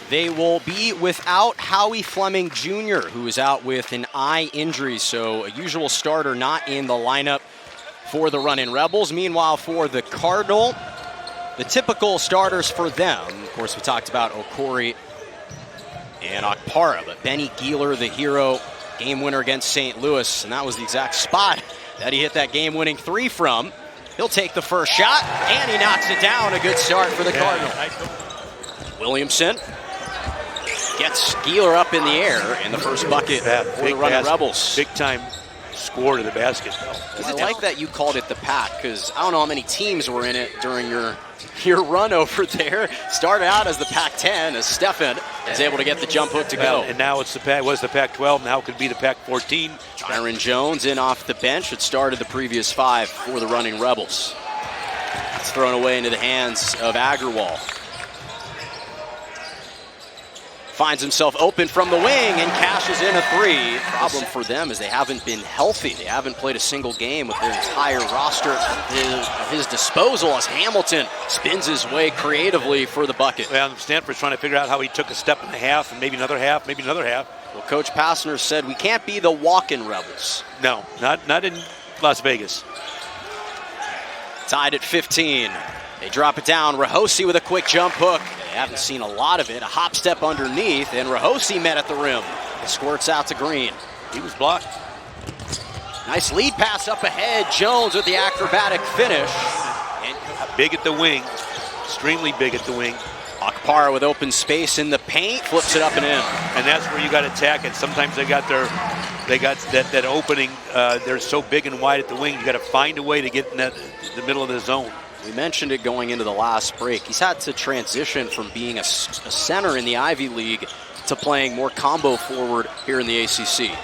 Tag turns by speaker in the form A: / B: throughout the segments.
A: They will be without Howie Fleming Jr., who is out with an eye injury, so a usual starter not in the lineup for the Runnin Rebels. Meanwhile, for the Cardinal, the typical starters for them, of course, we talked about Okorie and Okorie, but Benny Gealer, the hero, game winner against St. Louis, and that was the exact spot that he hit that game-winning three from. He'll take the first shot, and he knocks it down. A good start for the Cardinal. Williamson gets Gealer up in the air in the first bucket for the Runnin Rebels.
B: Big-time score to the basket.
A: I like that you called it the pack, because I don't know how many teams were in it during your run over there. Started out as the Pac-10, as Stephen is able to get the jump hook to go.
B: And now it's the Pac-12, now it could be the Pac-14.
A: Tyron Jones in off the bench. It started the previous 5 for the Runnin Rebels. It's thrown away into the hands of Agarwal. Finds himself open from the wing and cashes in a 3. Problem for them is they haven't been healthy. They haven't played a single game with their entire roster at his disposal as Hamilton spins his way creatively for the bucket.
B: Well, Stanford's trying to figure out how he took a step and a half and maybe another half, maybe another half.
A: Well, Coach Pastner said we can't be the walk-in Rebels.
B: No, not in Las Vegas.
A: Tied at 15. They drop it down. Rahosi with a quick jump hook. They haven't seen a lot of it. A hop step underneath, and Rahosi met at the rim. It squirts out to Green.
B: He was blocked.
A: Nice lead pass up ahead. Jones with the acrobatic finish. And
B: big at the wing. Extremely big at the wing.
A: Okorie with open space in the paint. Flips it up and in.
B: And that's where you got to attack it. Sometimes they got that opening. They're so big and wide at the wing. You got to find a way to get in the middle of the zone.
A: We mentioned it going into the last break. He's had to transition from being a center in the Ivy League to playing more combo forward here in the ACC.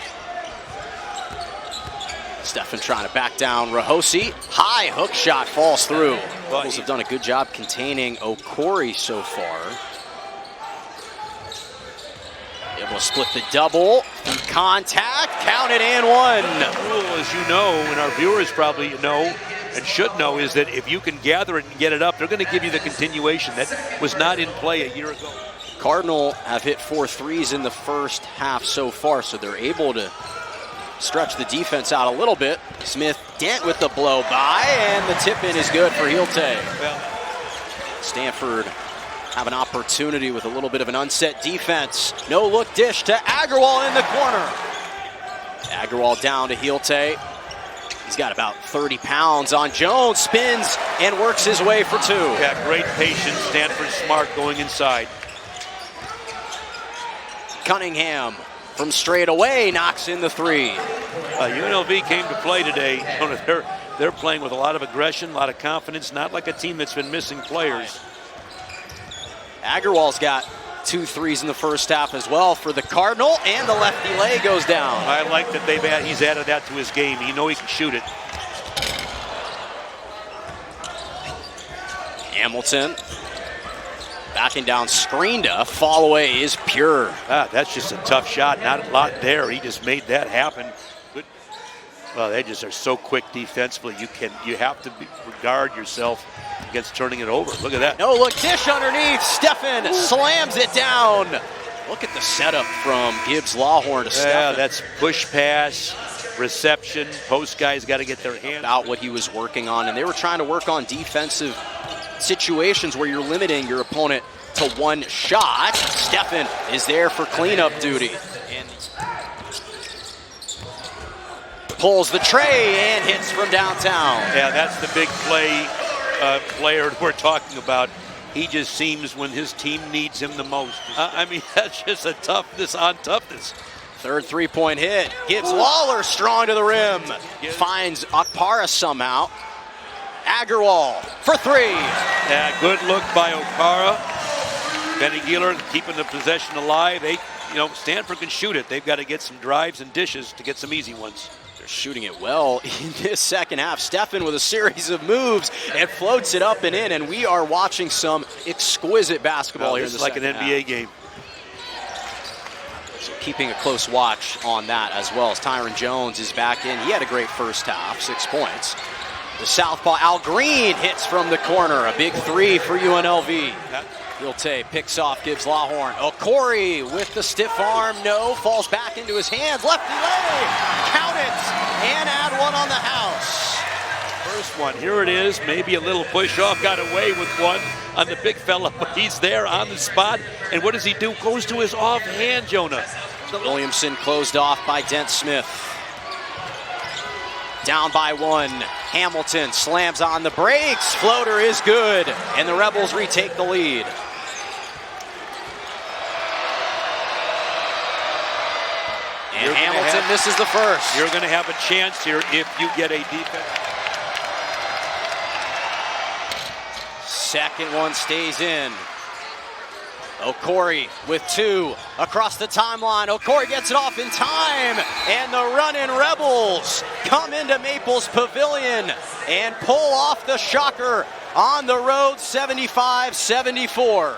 A: Stephen trying to back down Rahosi. High hook shot falls through. Rebels have done a good job containing Okorie so far. Able to split the double. Contact. Count it and 1.
B: The rule, as you know, and our viewers probably know, and should know, is that if you can gather it and get it up, they're going to give you the continuation. That was not in play a year ago.
A: Cardinal have hit 4 threes in the first half so far, so they're able to stretch the defense out a little bit. Smith Dent with the blow by, and the tip in is good for Healte.
B: Well,
A: Stanford have an opportunity with a little bit of an unset defense. No look dish to Agarwal in the corner. Agarwal down to Healte. He's got about 30 pounds on Jones, spins and works his way for 2.
B: Yeah, great patience. Stanford smart going inside.
A: Cunningham from straight away knocks in the 3.
B: UNLV came to play today. They're playing with a lot of aggression, a lot of confidence, not like a team that's been missing players.
A: Agarwal's got 2 threes in the first half as well for the Cardinal, and the lefty lay goes down.
B: I like that he's added that to his game. You know he can shoot it.
A: Hamilton backing down Screenda. Fall away is pure.
B: That's just a tough shot. Not a lot there. He just made that happen. Good. Well, they just are so quick defensively. You have to guard yourself against turning it over. Look at that.
A: No look dish underneath. Stephen slams it down. Look at the setup from Gibbs Lawhorn to Stephen.
B: Yeah, that's push pass, reception. Post guys got to get their hand
A: out what he was working on, and they were trying to work on defensive situations where you're limiting your opponent to 1 shot. Stephen is there for cleanup duty. And pulls the tray and hits from downtown.
B: Yeah, that's the big player we're talking about. He just seems when his team needs him the most. I mean, that's just a toughness on toughness.
A: Third 3-point hit. Gibbs Lawler strong to the rim. Finds Okorie somehow. Agarwal for 3.
B: Yeah, good look by Okorie. Benny Gealer keeping the possession alive. Stanford can shoot it. They've got to get some drives and dishes to get some easy ones.
A: They're shooting it well in this second half. Stephen with a series of moves and floats it up and in, and we are watching some exquisite basketball here in the second half.
B: Like an NBA game.
A: So keeping a close watch on that as well as Tyron Jones is back in. He had a great first half, 6 points. The southpaw Al Green hits from the corner. A big 3 for UNLV. Ilte picks off, gives Lawhorn. Okorie with the stiff arm, no, falls back into his hands. Lefty lay, count it, and add one on the house.
B: First one, here it is, maybe a little push off, got away with one on the big fella, but he's there on the spot. And what does he do? Goes to his offhand, Jonah.
A: Williamson closed off by Dent Smith. Down by one. Hamilton slams on the brakes. Floater is good, and the Rebels retake the lead. And Hamilton misses the first.
B: You're going to have a chance here if you get a defense.
A: Second one stays in. Okorie with two across the timeline. Okorie gets it off in time, and the Runnin Rebels come into Maples Pavilion and pull off the shocker on the road, 75-74.